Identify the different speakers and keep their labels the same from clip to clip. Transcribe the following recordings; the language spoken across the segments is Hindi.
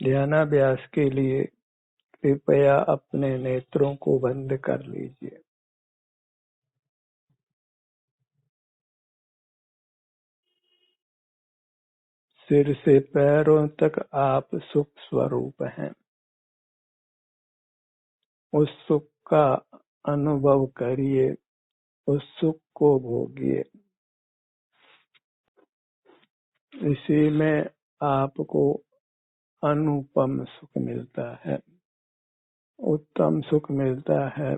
Speaker 1: ध्यानाभ्यास के लिए कृपया अपने नेत्रों को बंद कर लीजिए। सिर से पैरों तक आप सुख स्वरूप हैं। उस सुख का अनुभव करिए, उस सुख को भोगिए। इसी में आपको अनुपम सुख मिलता है, उत्तम सुख मिलता है।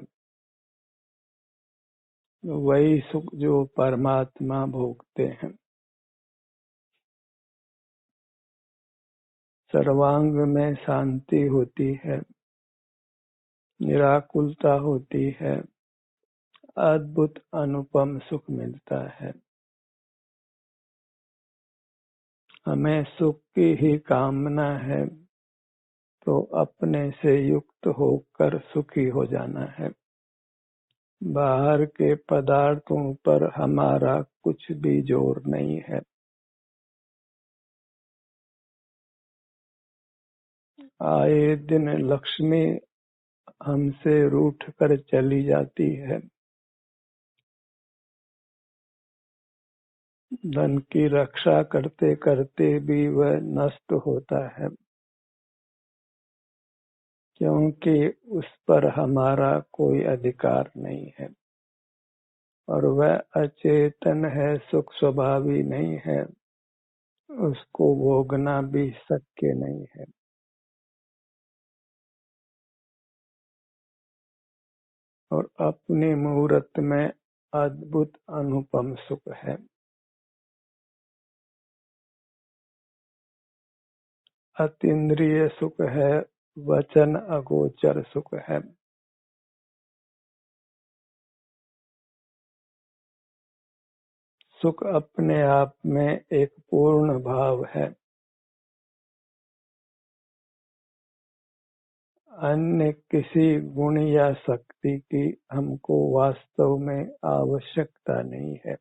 Speaker 1: वही सुख जो परमात्मा भोगते हैं। सर्वांग में शांति होती है, निराकुलता होती है, अद्भुत अनुपम सुख मिलता है। हमें सुख की ही कामना है तो अपने से युक्त होकर सुखी हो जाना है। बाहर के पदार्थों पर हमारा कुछ भी जोर नहीं है। आए दिन लक्ष्मी हमसे रूठ कर चली जाती है। धन की रक्षा करते करते भी वह नष्ट होता है, क्योंकि उस पर हमारा कोई अधिकार नहीं है और वह अचेतन है, सुख स्वभावी नहीं है, उसको भोगना भी शक्य नहीं है। और अपने मुहूर्त में अद्भुत अनुपम सुख है। अतीन्द्रिय सुख है, वचन अगोचर सुख है। सुख अपने आप में एक पूर्ण भाव है। अन्य किसी गुण या शक्ति की हमको वास्तव में आवश्यकता नहीं है।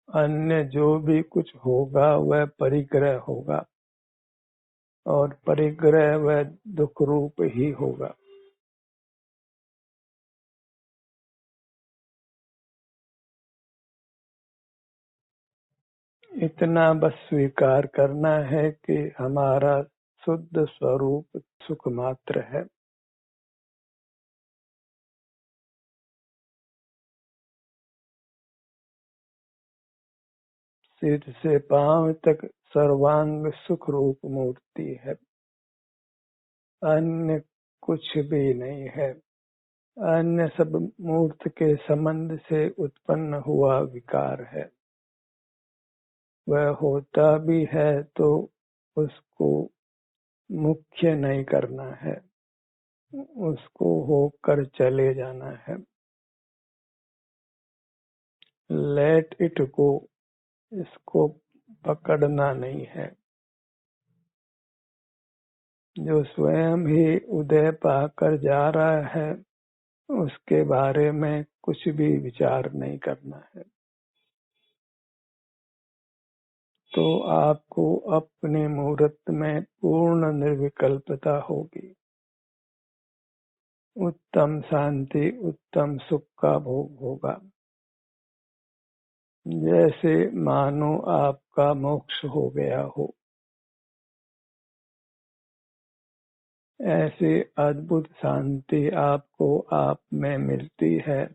Speaker 1: अन्य जो भी कुछ होगा वह परिग्रह होगा और परिग्रह वह दुख रूप ही होगा। इतना बस स्वीकार करना है कि हमारा शुद्ध स्वरूप सुख मात्र है। सिर से पांव तक सर्वांग सुख रूप मूर्ति है, अन्य कुछ भी नहीं है। अन्य सब मूर्त के संबंध से उत्पन्न हुआ विकार है। वह होता भी है तो उसको मुख्य नहीं करना है, उसको होकर चले जाना है। लेट इट गो, इसको पकड़ना नहीं है। जो स्वयं ही उदय पाकर जा रहा है उसके बारे में कुछ भी विचार नहीं करना है। तो आपको अपने मुहूर्त में पूर्ण निर्विकल्पता होगी। उत्तम शांति, उत्तम सुख का भोग होगा। जैसे मानो आपका मोक्ष हो गया हो। ऐसी अद्भुत शांति आपको आप में मिलती है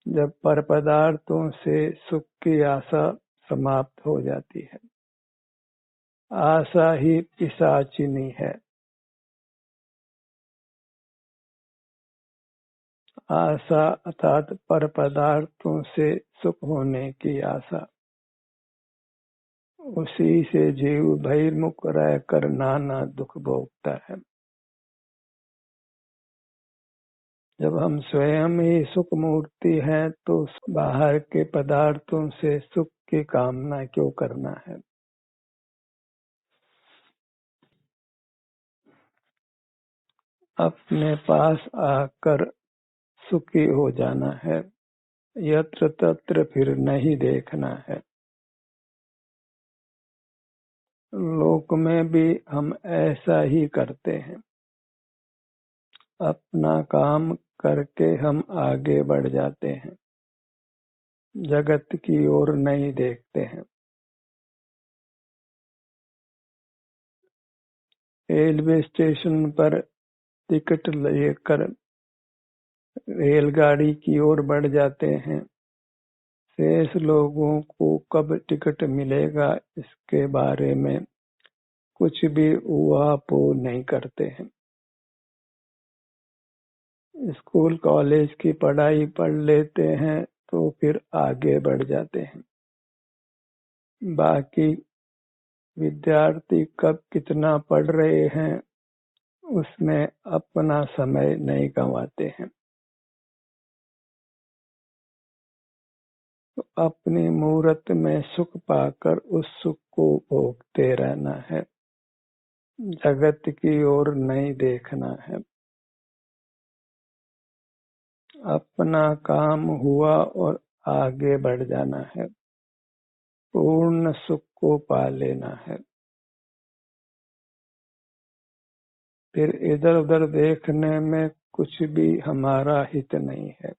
Speaker 1: जब पर पदार्थों से सुख की आशा समाप्त हो जाती है। आशा ही पिशाचिनी है। आशा अर्थात पर पदार्थों से सुख होने की आशा। उसी से जीव बहिर्मुख रहकर नाना दुख भोगता है। जब हम स्वयं ही सुख मूर्ति हैं तो बाहर के पदार्थों से सुख की कामना क्यों करना है। अपने पास आकर सुखी हो जाना है, यत्र तत्र फिर नहीं देखना है। लोक में भी हम ऐसा ही करते हैं। अपना काम करके हम आगे बढ़ जाते हैं, जगत की ओर नहीं देखते हैं। रेलवे स्टेशन पर टिकट लेकर रेलगाड़ी की ओर बढ़ जाते हैं। शेष लोगों को कब टिकट मिलेगा इसके बारे में कुछ भी ऊहापोह नहीं करते हैं। स्कूल कॉलेज की पढ़ाई पढ़ लेते हैं तो फिर आगे बढ़ जाते हैं। बाकी विद्यार्थी कब कितना पढ़ रहे हैं उसमें अपना समय नहीं गंवाते हैं। तो अपनी मूरत में सुख पाकर उस सुख को भोगते रहना है, जगत की ओर नहीं देखना है। अपना काम हुआ और आगे बढ़ जाना है, पूर्ण सुख को पा लेना है। फिर इधर उधर देखने में कुछ भी हमारा हित नहीं है।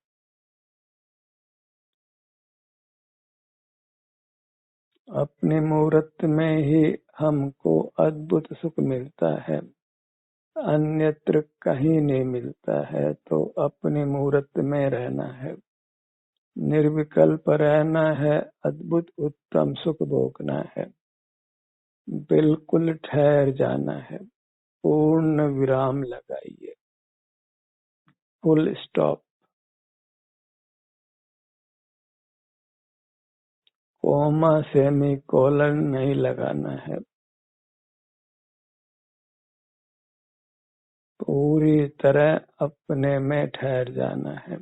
Speaker 1: अपनी मूरत में ही हमको अद्भुत सुख मिलता है, अन्यत्र कहीं नहीं मिलता है। तो अपनी मूरत में रहना है, निर्विकल्प रहना है, अद्भुत उत्तम सुख भोगना है, बिल्कुल ठहर जाना है। पूर्ण विराम लगाइए, फुल स्टॉप। कोमा सेमीकोलन नहीं लगाना है। पूरी तरह अपने में ठहर जाना है।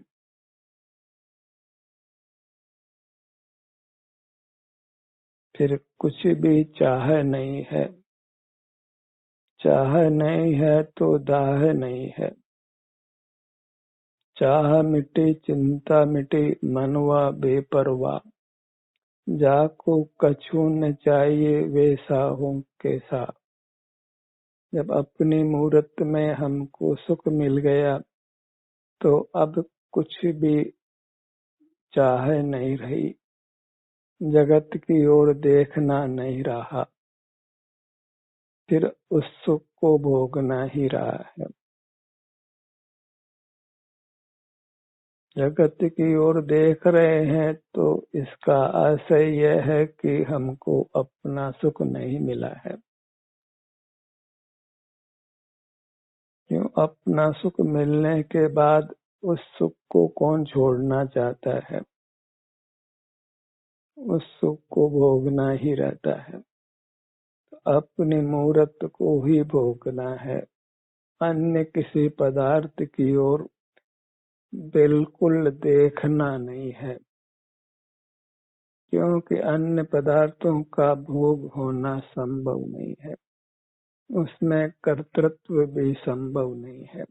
Speaker 1: फिर कुछ भी चाह नहीं है। चाह नहीं है तो दाह नहीं है। चाह मिटी चिंता मिटी, मनवा बेपरवाह। जाको कछु न चाहिए वैसा हूँ कैसा। जब अपनी मूरत में हमको सुख मिल गया तो अब कुछ भी चाह नहीं रही, जगत की ओर देखना नहीं रहा, फिर उस सुख को भोगना ही रहा है। जगत की ओर देख रहे हैं तो इसका आशय यह है कि हमको अपना सुख नहीं मिला है। क्यों? अपना सुख मिलने के बाद उस सुख को कौन छोड़ना चाहता है? उस सुख को भोगना ही रहता है। अपनी मूरत को ही भोगना है, अन्य किसी पदार्थ की ओर बिल्कुल देखना नहीं है। क्योंकि अन्य पदार्थों का भोग होना संभव नहीं है, उसमें कर्तृत्व भी संभव नहीं है।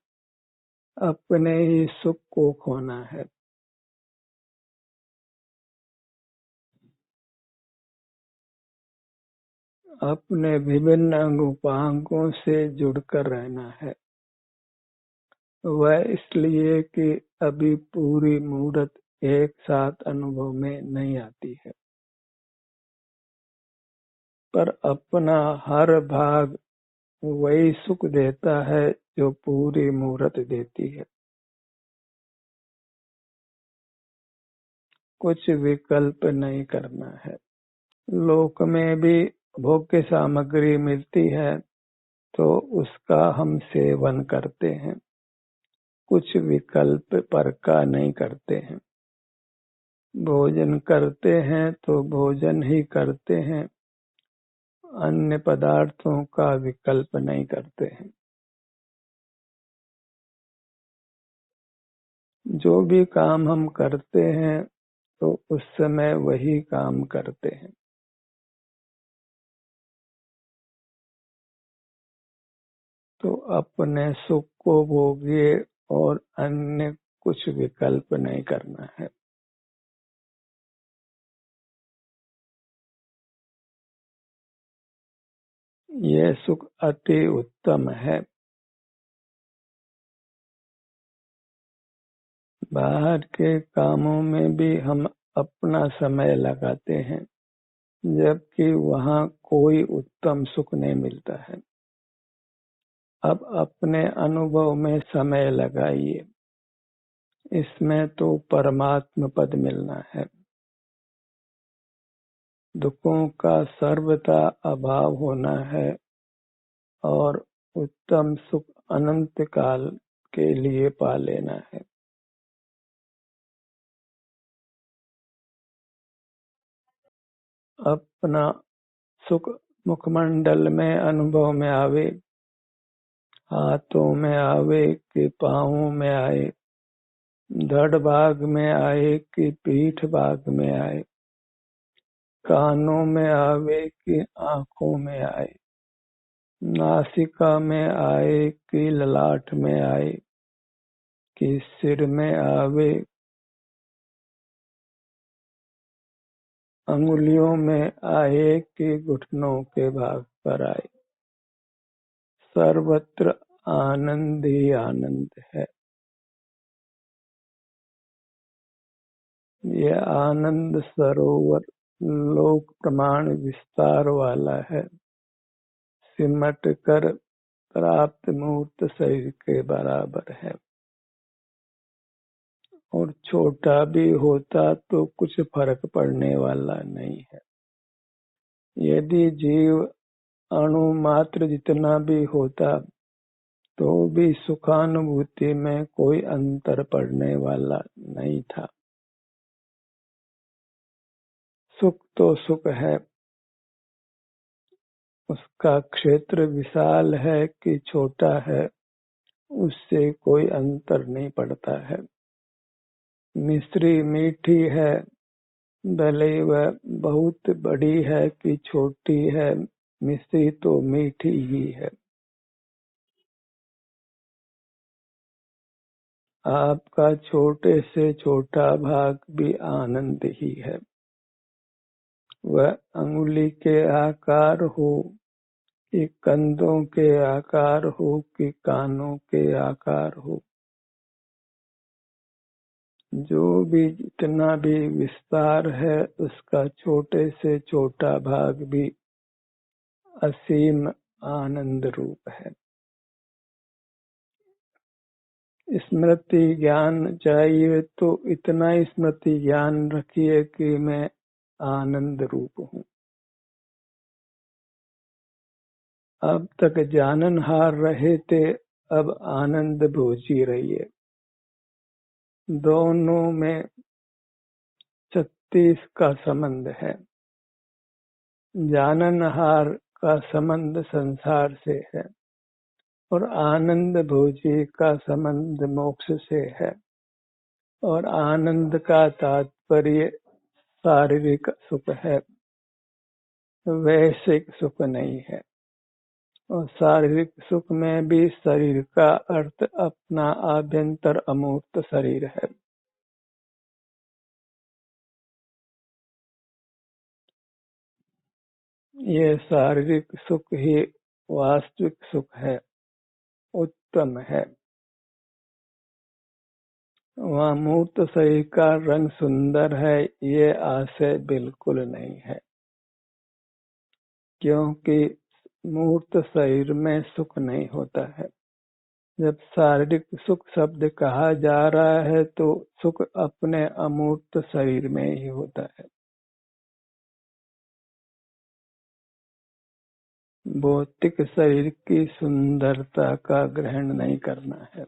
Speaker 1: अपने ही सुख को खोना है। अपने विभिन्न अंग उपांगों से जुड़कर रहना है। वह इसलिए कि अभी पूरी मूरत एक साथ अनुभव में नहीं आती है, पर अपना हर भाग वही सुख देता है जो पूरी मूरत देती है। कुछ विकल्प नहीं करना है। लोक में भी भोग्य सामग्री मिलती है तो उसका हम सेवन करते हैं, कुछ विकल्प पर का नहीं करते हैं। भोजन करते हैं तो भोजन ही करते हैं, अन्य पदार्थों का विकल्प नहीं करते हैं। जो भी काम हम करते हैं तो उस समय वही काम करते हैं। तो अपने सुख को भोगिए और अन्य कुछ विकल्प नहीं करना है। ये सुख अति उत्तम है। बाहर के कामों में भी हम अपना समय लगाते हैं, जबकि वहाँ कोई उत्तम सुख नहीं मिलता है। अब अपने अनुभव में समय लगाइए, इसमें तो परमात्म पद मिलना है। दुखों का सर्वथा अभाव होना है और उत्तम सुख अनंत काल के लिए पा लेना है। अपना सुख मुखमंडल में अनुभव में आवे, हाथों में आवे कि पाँवों में आए, धड़ भाग में आए कि पीठ भाग में आए, कानों में आवे कि आंखों में आए, नासिका में आए कि ललाट में आए, कि सिर में आवे, अंगुलियों में आए कि घुटनों के भाग पर आए। सर्वत्र आनंद ही आनंद है। यह आनंद सरोवर लोक प्रमाण विस्तार वाला है, सिमट कर प्राप्त मूर्त शरीर के बराबर है। और छोटा भी होता तो कुछ फर्क पड़ने वाला नहीं है। यदि जीव अणु मात्र जितना भी होता तो भी सुखानुभूति में कोई अंतर पड़ने वाला नहीं था। सुख तो सुख है, उसका क्षेत्र विशाल है कि छोटा है, उससे कोई अंतर नहीं पड़ता है। मिश्री मीठी है, भले वह बहुत बड़ी है कि छोटी है, मिश्री तो मीठी ही है। आपका छोटे से छोटा भाग भी आनंद ही है। वह अंगुली के आकार हो कि कंधों के आकार हो कि कानों के आकार हो, जो भी जितना भी विस्तार है उसका छोटे से छोटा भाग भी असीम आनंद रूप है। स्मृति ज्ञान चाहिए तो इतना स्मृति ज्ञान रखिए कि मैं आनंद रूप हूँ। अब तक जाननहार रहे थे, अब आनंद भोजी रहिए। दोनों में 36 का संबंध है। जाननहार का संबंध संसार से है और आनंद भोजी का संबंध मोक्ष से है। और आनंद का तात्पर्य शारीरिक सुख है, वैश्विक सुख नहीं है। और शारीरिक सुख में भी शरीर का अर्थ अपना आभ्यंतर अमूर्त शरीर है। ये शारीरिक सुख ही वास्तविक सुख है, उत्तम है। वहाँ मूर्त शरीर का रंग सुंदर है, ये आशय बिल्कुल नहीं है, क्योंकि मूर्त शरीर में सुख नहीं होता है। जब शारीरिक सुख शब्द कहा जा रहा है तो सुख अपने अमूर्त शरीर में ही होता है। भौतिक शरीर की सुंदरता का ग्रहण नहीं करना है।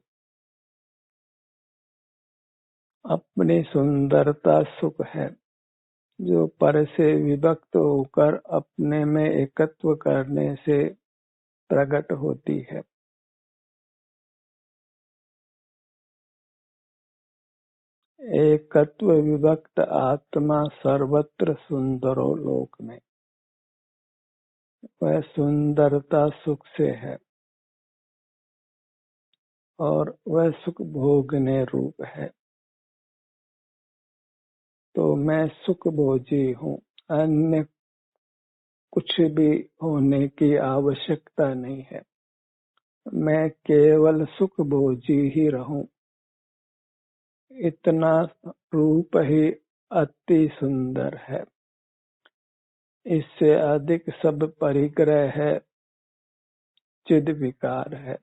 Speaker 1: अपनी सुंदरता सुख है, जो पर से विभक्त होकर अपने में एकत्व करने से प्रकट होती है। एकत्व विभक्त आत्मा सर्वत्र सुंदरो लोक में, वह सुंदरता सुख से है और वह सुख भोगने रूप है। तो मैं सुख भोजी हूँ, अन्य कुछ भी होने की आवश्यकता नहीं है। मैं केवल सुख भोजी ही रहूं, इतना रूप ही अति सुंदर है। इससे अधिक सब परिग्रह है, चिद विकार है।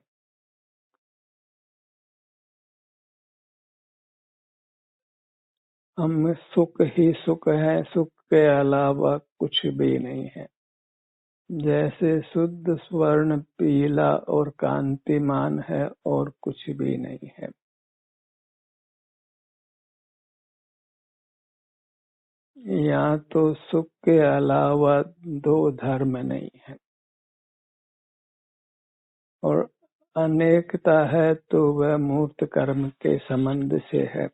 Speaker 1: हम सुख ही सुख है, सुख के अलावा कुछ भी नहीं है। जैसे शुद्ध स्वर्ण पीला और कांतिमान है और कुछ भी नहीं है। यहाँ तो सुख के अलावा दो धर्म नहीं है, और अनेकता है तो वह मूर्त कर्म के संबंध से है,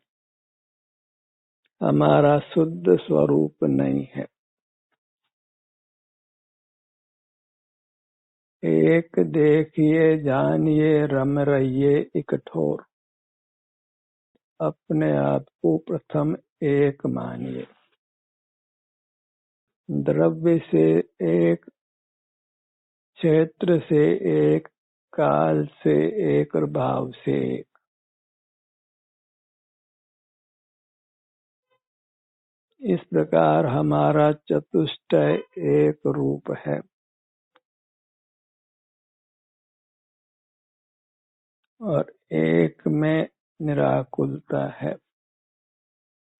Speaker 1: हमारा शुद्ध स्वरूप नहीं है। एक देखिए जानिए रम रहिए एक ठोर, अपने आप को प्रथम एक मानिए। द्रव्य से एक, क्षेत्र से एक, काल से एक और भाव से एक। इस प्रकार हमारा चतुष्टय एक रूप है, और एक में निराकुलता है।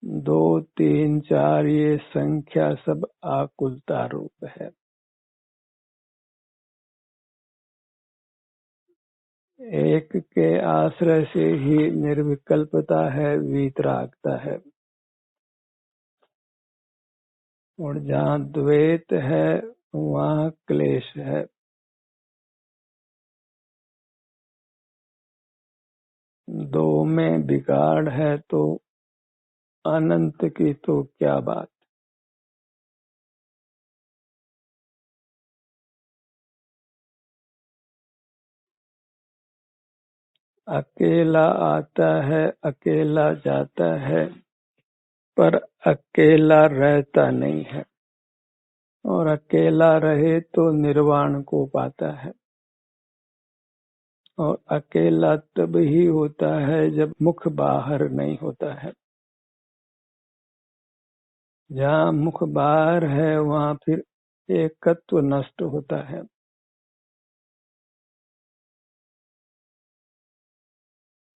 Speaker 1: 2, 3, 4 ये संख्या सब आकुलता रूप है। एक के आश्रय से ही निर्विकल्पता है, वीतरागता है। और जहाँ द्वैत है वहाँ क्लेश है। दो में बिगाड़ है तो अनंत की तो क्या बात। अकेला आता है, अकेला जाता है, पर अकेला रहता नहीं है। और अकेला रहे तो निर्वाण को पाता है। और अकेला तब ही होता है जब मुख बाहर नहीं होता है। जहाँ मुख बाहर है वहाँ फिर एकत्व नष्ट होता है।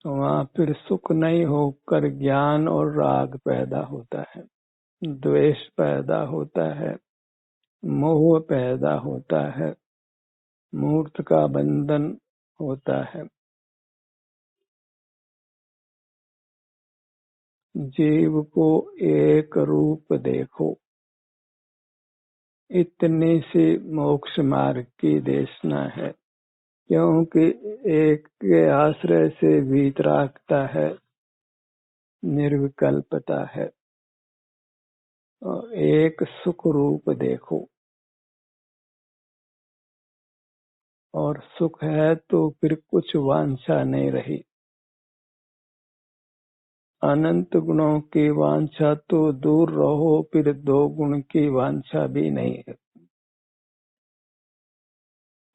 Speaker 1: वहाँ फिर सुख नहीं होकर ज्ञान और राग पैदा होता है, द्वेष पैदा होता है, मोह पैदा होता है, मूर्त का बंधन होता है। जीव को एक रूप देखो, इतनी सी मोक्ष मार्ग की देशना है। क्योंकि एक के आश्रय से वीतरागता है, निर्विकल्पता है। और एक सुख रूप देखो, और सुख है तो फिर कुछ वांछा नहीं रही। अनंत गुणों की वांछा तो दूर रहो, फिर दो गुण की वांछा भी नहीं है।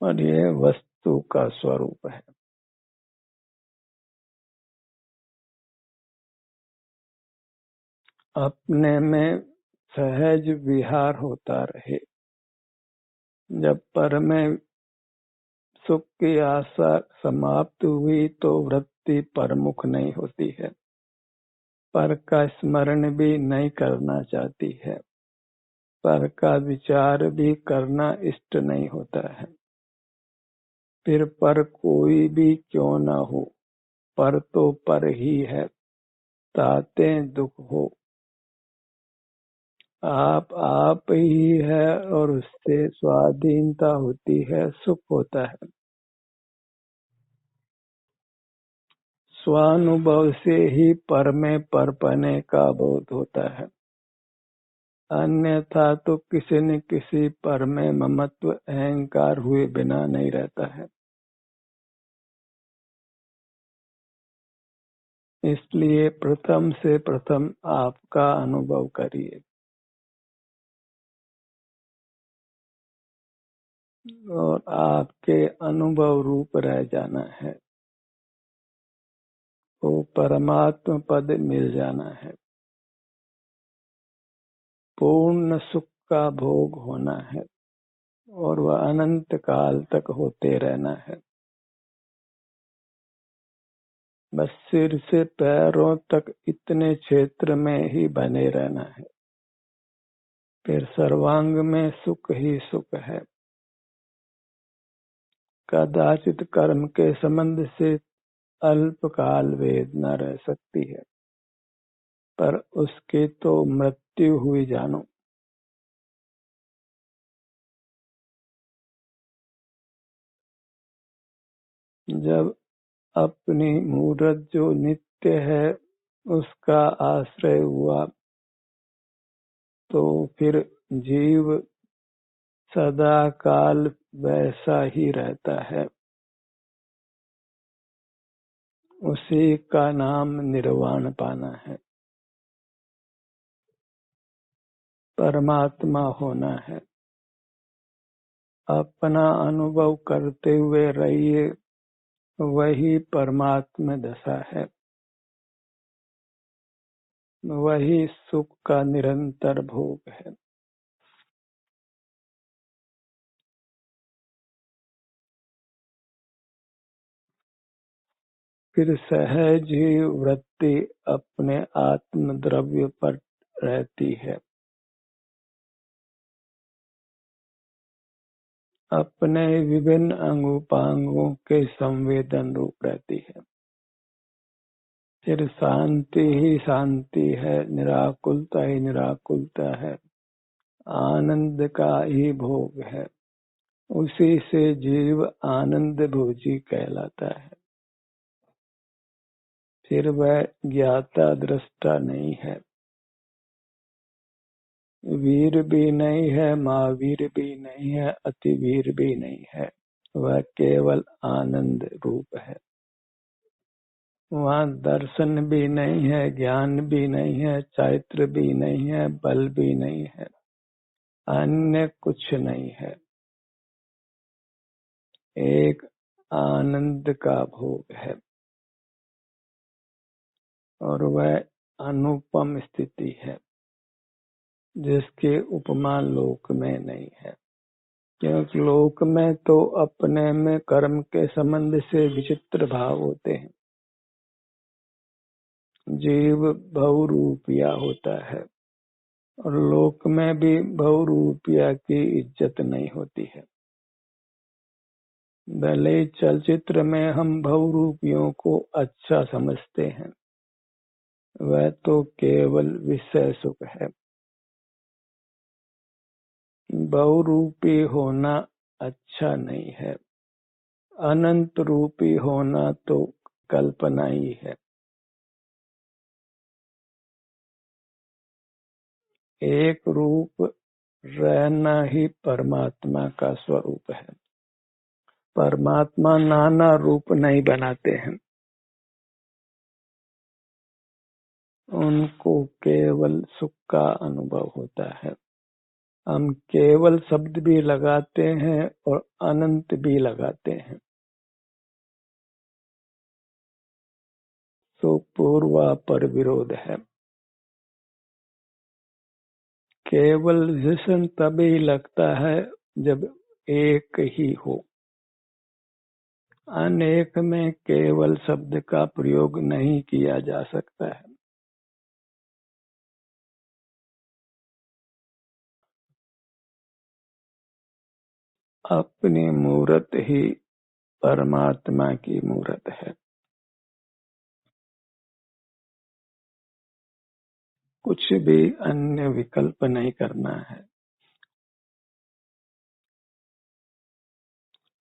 Speaker 1: और ये वस्तु का स्वरूप है। अपने में सहज विहार होता रहे। जब पर में सुख की आशा समाप्त हुई तो वृत्ति परमुख नहीं होती है, पर का स्मरण भी नहीं करना चाहती है, पर का विचार भी करना इष्ट नहीं होता है। फिर पर कोई भी क्यों न हो, पर तो पर ही है, ताते दुख हो। आप ही है और उससे स्वाधीनता होती है, सुख होता है। स्वानुभव से ही पर में परपने का बोध होता है, अन्यथा तो किसी न किसी पर में ममत्व अहंकार हुए बिना नहीं रहता है। इसलिए प्रथम से प्रथम आपका अनुभव करिए। और आपके अनुभव रूप रह जाना है, वो परमात्मा पद मिल जाना है, पूर्ण सुख का भोग होना है और वह अनंत काल तक होते रहना है। बस सिर से पैरों तक इतने क्षेत्र में ही बने रहना है, फिर सर्वांग में सुख ही सुख है। कदाचित कर्म के संबंध से अल्पकाल वेदना रह सकती है, पर उसकी तो मृत्यु हुई जानो। जब अपनी मूरत जो नित्य है उसका आश्रय हुआ, तो फिर जीव सदा काल वैसा ही रहता है। उसी का नाम निर्वाण पाना है, परमात्मा होना है। अपना अनुभव करते हुए रहिए, वही परमात्मा दशा है, वही सुख का निरंतर भोग है। फिर सहज ही वृत्ति अपने आत्म द्रव्य पर रहती है, अपने विभिन्न अंगोपांगों के संवेदन रूप रहती है। फिर शांति ही शांति है, निराकुलता ही निराकुलता है, आनंद का ही भोग है। उसी से जीव आनंद भोजी कहलाता है। फिर वह ज्ञाता दृष्टा नहीं है, वीर भी नहीं है, महावीर भी नहीं है, अतिवीर भी नहीं है, वह केवल आनंद रूप है। वहाँ दर्शन भी नहीं है, ज्ञान भी नहीं है, चारित्र भी नहीं है, बल भी नहीं है, अन्य कुछ नहीं है, एक आनंद का भोग है और वह अनुपम स्थिति है जिसके उपमा लोक में नहीं है। क्योंकि लोक में तो अपने में कर्म के संबंध से विचित्र भाव होते हैं। जीव बहुरूपिया होता है और लोक में भी बहुरूपिया की इज्जत नहीं होती है। भले चलचित्र में हम बहुरूपियों को अच्छा समझते हैं, वह तो केवल विषय सुख है। बहुरूपी होना अच्छा नहीं है, अनंत रूपी होना तो कल्पना ही है। एक रूप रहना ही परमात्मा का स्वरूप है। परमात्मा नाना रूप नहीं बनाते हैं, उनको केवल सुख का अनुभव होता है। हम केवल शब्द भी लगाते हैं और अनंत भी लगाते हैं, तो पूर्वापर विरोध है। केवल जिस्म तभी लगता है जब एक ही हो। अनेक में केवल शब्द का प्रयोग नहीं किया जा सकता है। अपनी मूरत ही परमात्मा की मूरत है। कुछ भी अन्य विकल्प नहीं करना है।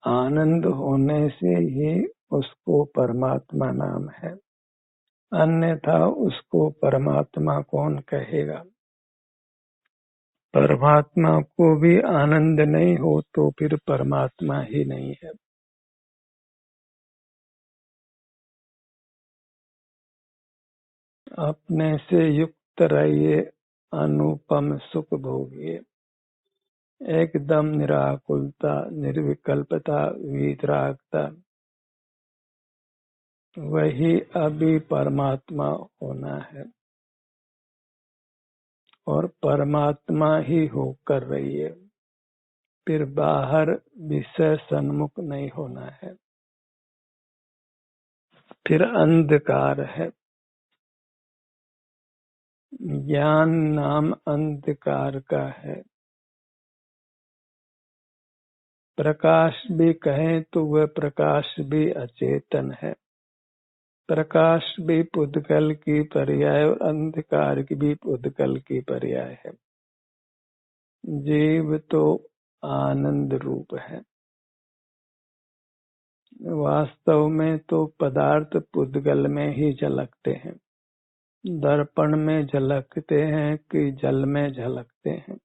Speaker 1: आनंद होने से ही उसको परमात्मा नाम है, अन्यथा उसको परमात्मा कौन कहेगा। परमात्मा को भी आनंद नहीं हो तो फिर परमात्मा ही नहीं है। अपने से युक्त रहिए, अनुपम सुख भोगिए। एकदम निराकुलता, निर्विकल्पता, वीतरागता, वही अभी परमात्मा होना है और परमात्मा ही होकर रही है। फिर बाहर विषय सन्मुख नहीं होना है। फिर अंधकार है। ज्ञान नाम अंधकार का है। प्रकाश भी कहें तो वह प्रकाश भी अचेतन है। प्रकाश भी पुद्गल की पर्याय और अंधकार की भी पुद्गल की पर्याय है। जीव तो आनंद रूप है। वास्तव में तो पदार्थ पुद्गल में ही झलकते हैं। दर्पण में झलकते हैं कि जल में झलकते हैं।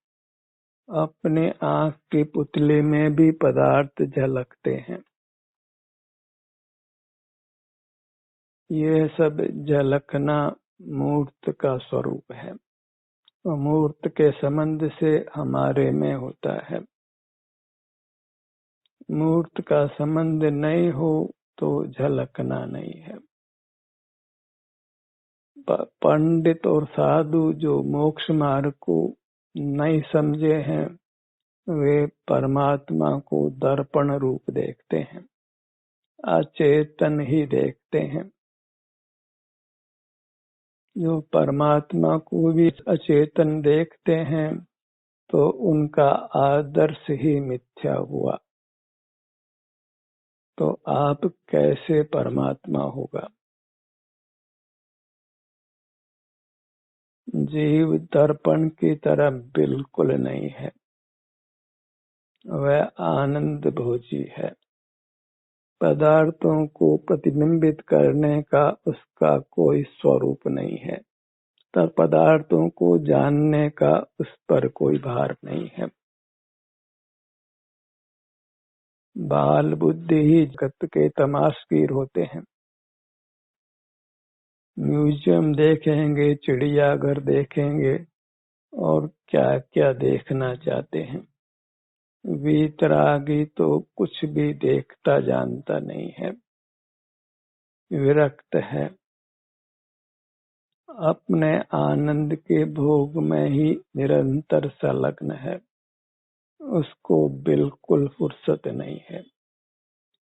Speaker 1: अपने आँख की पुतली में भी पदार्थ झलकते हैं। यह सब झलकना मूर्त का स्वरूप है। मूर्त के संबंध से हमारे में होता है। मूर्त का संबंध नहीं हो तो झलकना नहीं है। पंडित और साधु जो मोक्ष मार्ग को नहीं समझे हैं, वे परमात्मा को दर्पण रूप देखते हैं, अचेतन ही देखते हैं। जो परमात्मा को भी अचेतन देखते हैं तो उनका आदर्श ही मिथ्या हुआ। तो आप कैसे परमात्मा होगा? जीव दर्पण की तरह बिल्कुल नहीं है। वह आनंद भोजी है। पदार्थों को प्रतिबिंबित करने का उसका कोई स्वरूप नहीं है। तब पदार्थों को जानने का उस पर कोई भार नहीं है। बाल बुद्धि ही जगत के तमाशगीर होते हैं। म्यूजियम देखेंगे, चिड़ियाघर देखेंगे और क्या क्या देखना चाहते हैं। वीतरागी तो कुछ भी देखता जानता नहीं है, विरक्त है। अपने आनंद के भोग में ही निरंतर संलग्न है। उसको बिल्कुल फुर्सत नहीं है।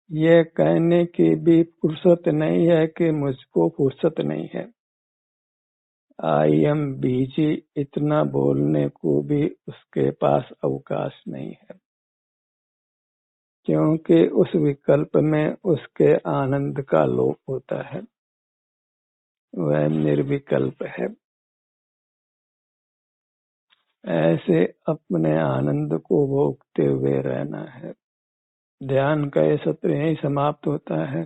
Speaker 1: यह कहने की भी फुर्सत नहीं है कि मुझको फुर्सत नहीं है। आई एम बिजी इतना बोलने को भी उसके पास अवकाश नहीं है, क्योंकि उस विकल्प में उसके आनंद का लोप होता है। वह निर्विकल्प है। ऐसे अपने आनंद को भोगते हुए रहना है। ध्यान का ये सत्र यही समाप्त होता है।